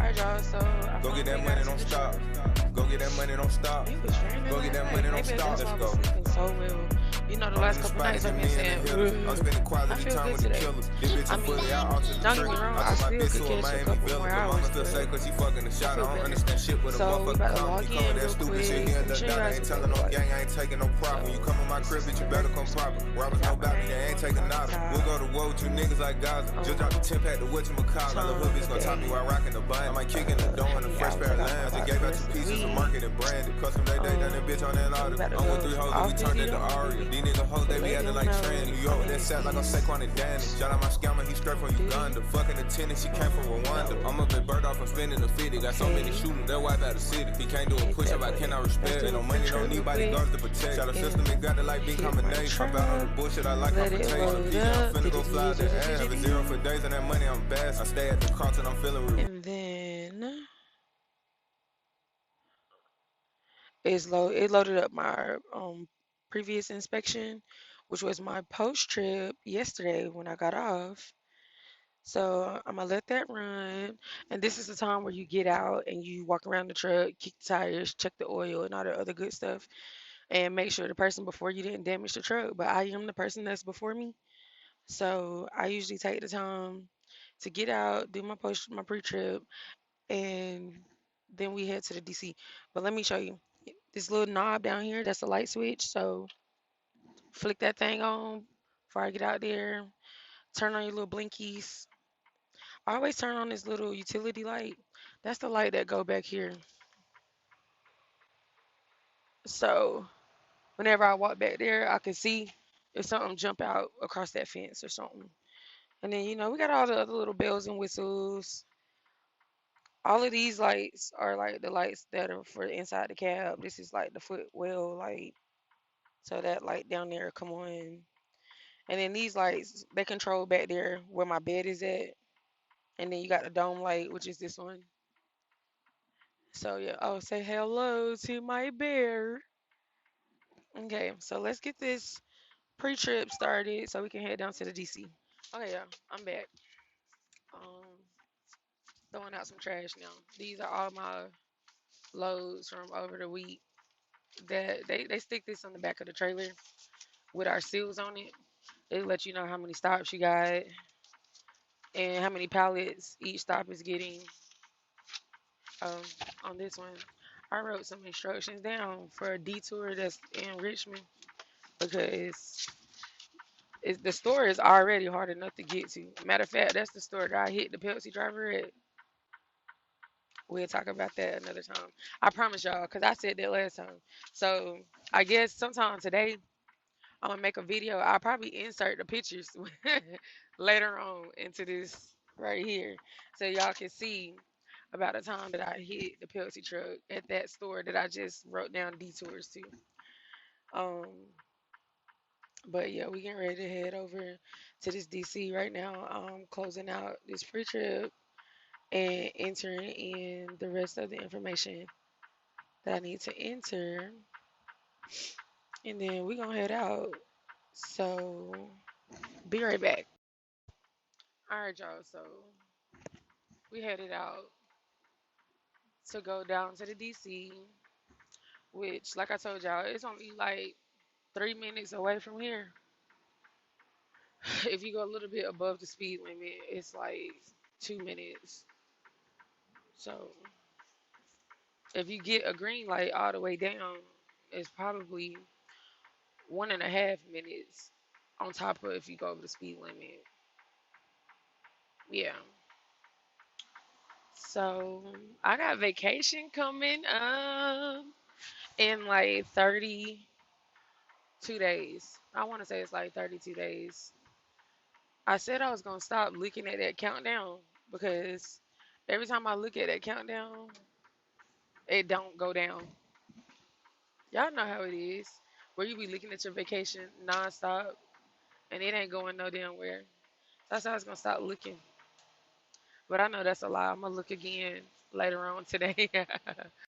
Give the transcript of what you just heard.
Alright, y'all. So I Go get that finally money, got to don't the stop. truck. Go get that money, don't stop. It was raining Go get last that night. money, don't Maybe stop. that's why Let's I was go. sleeping so well. You know, the I'm in last the couple spot to nights I've get been me and the saying, hitters. I'm spending I quality feel time good with the today. killers. This bitch I is fully mean, out off to the don't get me trailer. wrong, I I told my still bitch could to a catch a Miami couple Villa. more But mama hours, still say but cause she fucking the I shot. I feel don't better. understand shit with a So we motherfucking about to comma. log You come with in that real stupid quick. shit here Let and me show look you down. I guys ain't what that telling look no like. gang, I ain't taking no profit. When you come in my This crib, is bitch, the you better regular come proper. stuff. Robbers know Got my about me, name they ain't on taking the nada. top. We'll go to war with you niggas like Gaza. Just drop the 10 pack to whatchamacallit. My little hood bitch gon' top me while rocking the bun. I might kick in the door How in a many fresh hours pair I of got lambs. They left gave for the out 2 rest of the pieces of week. market and branded. Custom they done that bitch on that So we auto. about to I'm with go 3 hoes that off we this turned into video. Aria. These niggas hoes, they be Let acting them like know trend. New my York with name that is sap like I'm Peace. Saquon and Danny. Shout out my scammer, he straight from Uganda. Fucking the tenant, she came from Rwanda. No. I'm up at Bird off and spinning the 50. Got so many shooters, they'll wipe out the city. He can't do a Hit push that up, I button. cannot Let's respect. do Ain't a no money, pre-trip don't need real quick. bodyguards to protect. Shout out system, it got it like big Hit my combination. Hop out on the truck. bullshit, I like Let it confrontation. load PJ, I'm up. finna go fly the ass. Have a zero for days and that money, I'm fast. I stay at the Carlton, I'm feeling real. And then it loaded up my previous inspection, which was my post trip yesterday when I got off. So I'm gonna let that run. And this is the time where you get out and you walk around the truck, kick the tires, check the oil and all the other good stuff, and make sure the person before you didn't damage the truck. But I am the person that's before me. So I usually take the time to get out, do my pre-trip, and then we head to the DC. But let me show you. This little knob down here, that's a light switch. So flick that thing on before I get out there. Turn on your little blinkies. I always turn on this little utility light. That's the light that go back here. So whenever I walk back there, I can see if something jump out across that fence or something. And then we got all the other little bells and whistles. All of these lights are like the lights that are for inside the cab. This is like the footwell light. So that light down there come on. And then these lights, they control back there where my bed is at. And then you got the dome light, which is this one. So yeah, oh, say hello to my bear. Okay, so let's get this pre-trip started so we can head down to the DC. Okay, yeah, I'm back. Um, Throwing out some trash now. These are all my loads from over the week. That they stick this on the back of the trailer with our seals on it. It let you know how many stops you got and how many pallets each stop is getting. Um, on this one, I wrote some instructions down for a detour that's in Richmond because the store is already hard enough to get to. Matter of fact, that's the store that I hit the Pepsi driver at. We'll talk about that another time. I promise y'all, because I said that last time. So I guess sometime today I'm gonna make a video. I'll probably insert the pictures later on into this right here, so y'all can see about the time that I hit the Pepsi truck at that store that I just wrote down detours to. Um, but yeah, we getting ready to head over to this DC right now. I'm closing out this pre-trip and entering in the rest of the information that I need to enter, and then we gonna head out. So be right back. All right, y'all. So we headed out to go down to the DC, which, like I told y'all, it's only like 3 minutes away from here. If you go a little bit above the speed limit, it's like 2 minutes. So if you get a green light all the way down, it's probably 1.5 minutes on top of if you go over the speed limit. Yeah. So I got vacation coming up in like 32 days. I want to say it's like 32 days. I said I was going to stop looking at that countdown because every time I look at that countdown, it don't go down. Y'all know how it is. Where you be looking at your vacation nonstop and it ain't going no damn where. That's how I was going to stop looking. But I know that's a lie. I'm going to look again later on today.